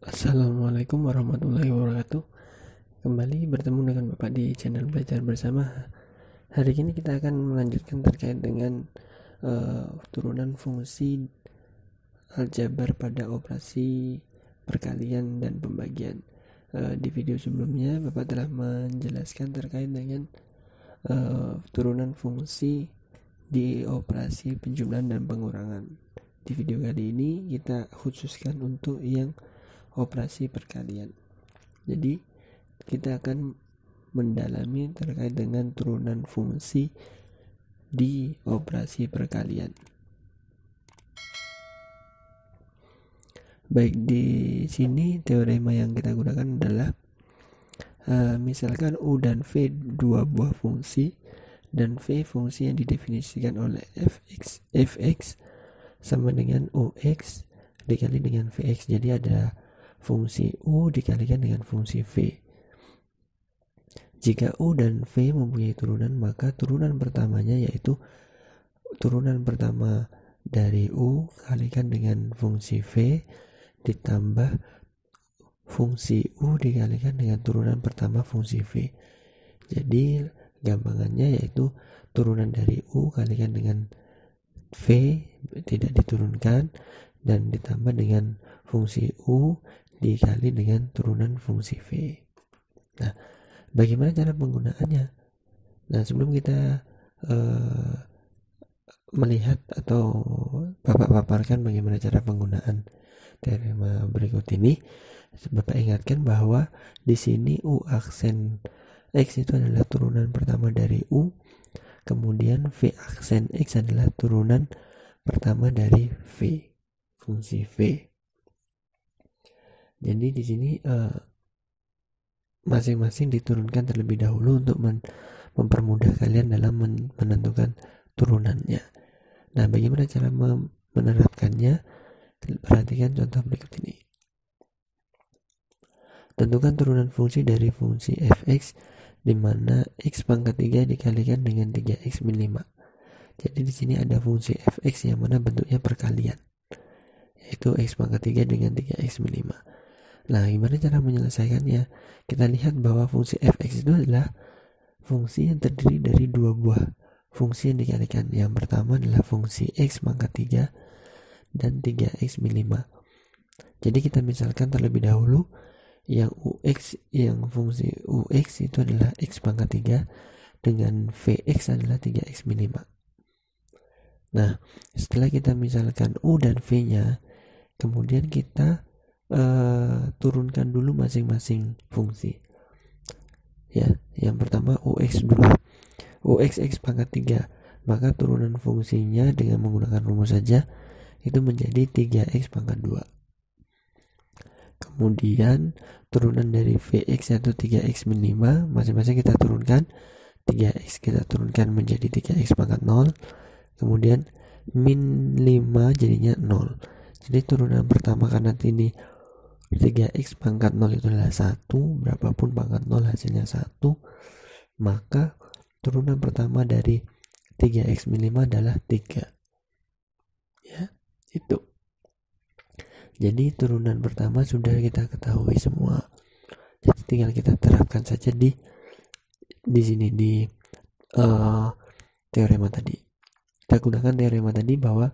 Assalamualaikum warahmatullahi wabarakatuh. Kembali bertemu dengan Bapak di channel Belajar Bersama. Hari ini kita akan melanjutkan terkait dengan turunan fungsi aljabar pada operasi perkalian dan pembagian. Di video sebelumnya Bapak telah menjelaskan terkait dengan turunan fungsi di operasi penjumlahan dan pengurangan. Di video kali ini kita khususkan untuk yang operasi perkalian. Jadi kita akan mendalami terkait dengan turunan fungsi di operasi perkalian. Baik, di sini teorema yang kita gunakan adalah misalkan U dan V dua buah fungsi, dan V fungsi yang didefinisikan oleh fx sama dengan ux dikali dengan vx. Jadi ada fungsi U dikalikan dengan fungsi V. Jika U dan V mempunyai turunan, maka turunan pertamanya yaitu turunan pertama dari U kalikan dengan fungsi V ditambah fungsi U dikalikan dengan turunan pertama fungsi V. Jadi gampangannya yaitu turunan dari U kalikan dengan V tidak diturunkan dan ditambah dengan fungsi U dikali dengan turunan fungsi V. Nah, bagaimana cara penggunaannya? Nah, sebelum kita melihat atau Bapak paparkan bagaimana cara penggunaan teorema berikut ini, Bapak ingatkan bahwa di sini U aksen X itu adalah turunan pertama dari U, kemudian V aksen X adalah turunan pertama dari V, fungsi V. Jadi di sini masing-masing diturunkan terlebih dahulu untuk mempermudah kalian dalam menentukan turunannya. Nah, bagaimana cara menerapkannya? Perhatikan contoh berikut ini. Tentukan turunan fungsi dari fungsi fx di mana x pangkat 3 dikalikan dengan 3x min 5. Jadi di sini ada fungsi fx yang mana bentuknya perkalian, yaitu x pangkat 3 dengan 3x min 5. Nah, gimana cara menyelesaikannya? Kita lihat bahwa fungsi fx itu adalah fungsi yang terdiri dari dua buah fungsi yang dikalikan. Yang pertama adalah fungsi x pangkat 3 dan 3x min 5. Jadi kita misalkan terlebih dahulu yang fungsi ux itu adalah x pangkat 3 dengan vx adalah 3x min 5. Nah, setelah kita misalkan u dan v-nya, kemudian kita turunkan dulu masing-masing fungsi. Ya, yang pertama ux dulu. Ux x pangkat 3, maka turunan fungsinya dengan menggunakan rumus saja itu menjadi 3x pangkat 2. Kemudian turunan dari vx yaitu 3x min 5, masing-masing kita turunkan. 3x kita turunkan menjadi 3x pangkat 0. Kemudian min 5 jadinya 0. Jadi turunan pertama karena ini 3x pangkat 0 itu adalah 1, berapapun pangkat 0 hasilnya 1, maka turunan pertama dari 3x min 5 adalah 3. Ya, itu. Jadi turunan pertama sudah kita ketahui semua. Jadi tinggal kita terapkan saja di sini di teorema tadi. Kita gunakan teorema tadi bahwa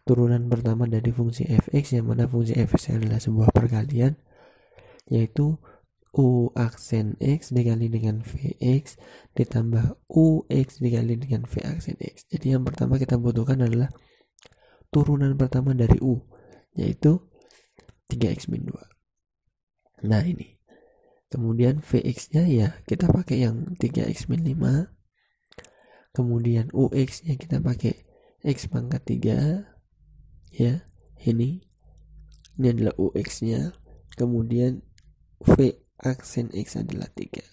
turunan pertama dari fungsi fx yang mana fungsi fx adalah sebuah perkalian, yaitu u aksen x dikali dengan vx ditambah ux dikali dengan v aksen x. Jadi yang pertama kita butuhkan adalah turunan pertama dari u, yaitu 3x min 2. Nah, ini. Kemudian vx nya ya kita pakai yang 3x min 5. Kemudian ux nya kita pakai x pangkat 3. Ya, ini adalah ux nya. Kemudian v aksen x adalah 3.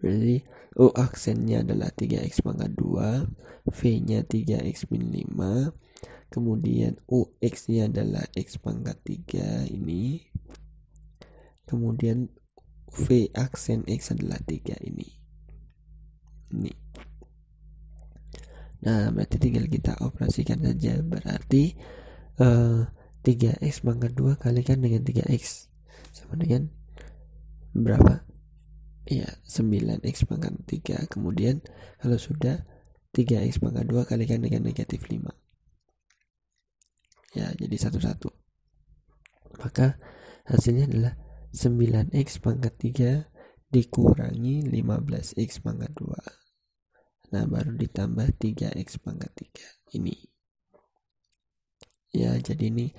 Berarti u aksennya adalah 3x pangkat 2, v nya 3x min 5, kemudian ux nya adalah x pangkat 3 ini, kemudian v aksen x adalah 3 ini. Nah, berarti tinggal kita operasikan saja. Berarti 3x pangkat 2 kalikan dengan 3x sama dengan berapa? Ya, 9x pangkat 3. Kemudian kalau sudah 3x pangkat 2 kalikan dengan negatif 5. Ya, jadi 1-1. Maka hasilnya adalah 9x pangkat 3 dikurangi 15x pangkat 2. Nah, baru ditambah 3x pangkat 3. Ini. Ya, jadi ini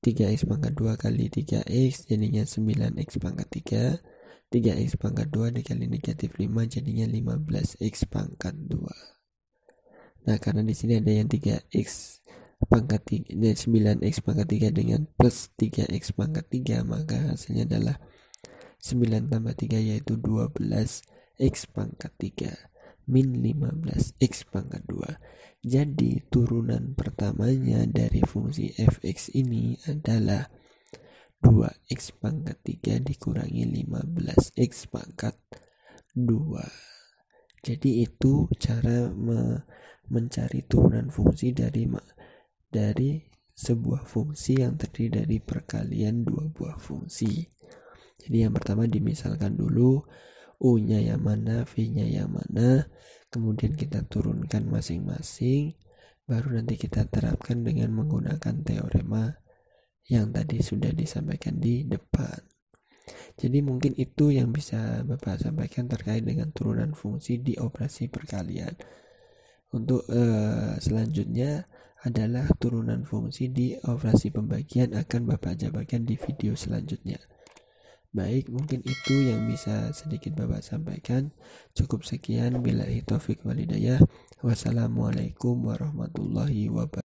3x pangkat 2 kali 3x jadinya 9x pangkat 3. 3x pangkat 2 dikali negatif 5 jadinya 15x pangkat 2. Nah, karena di sini ada yang 3x pangkat 3, 9x pangkat 3 dengan plus 3x pangkat 3, maka hasilnya adalah 9 tambah 3 yaitu 12x pangkat 3 min 15x pangkat 2. Jadi turunan pertamanya dari fungsi fx ini adalah 2x pangkat 3 dikurangi 15x pangkat 2. Jadi itu cara mencari turunan fungsi dari sebuah fungsi yang terdiri dari perkalian dua buah fungsi. Jadi yang pertama dimisalkan dulu U-nya yang mana, V-nya yang mana, kemudian kita turunkan masing-masing, baru nanti kita terapkan dengan menggunakan teorema yang tadi sudah disampaikan di depan. Jadi mungkin itu yang bisa Bapak sampaikan terkait dengan turunan fungsi di operasi perkalian. Untuk selanjutnya adalah turunan fungsi di operasi pembagian akan Bapak jabarkan di video selanjutnya. Baik, mungkin itu yang bisa sedikit Bapak sampaikan. Cukup sekian, billahi taufik walhidayah. Wassalamualaikum warahmatullahi wabarakatuh.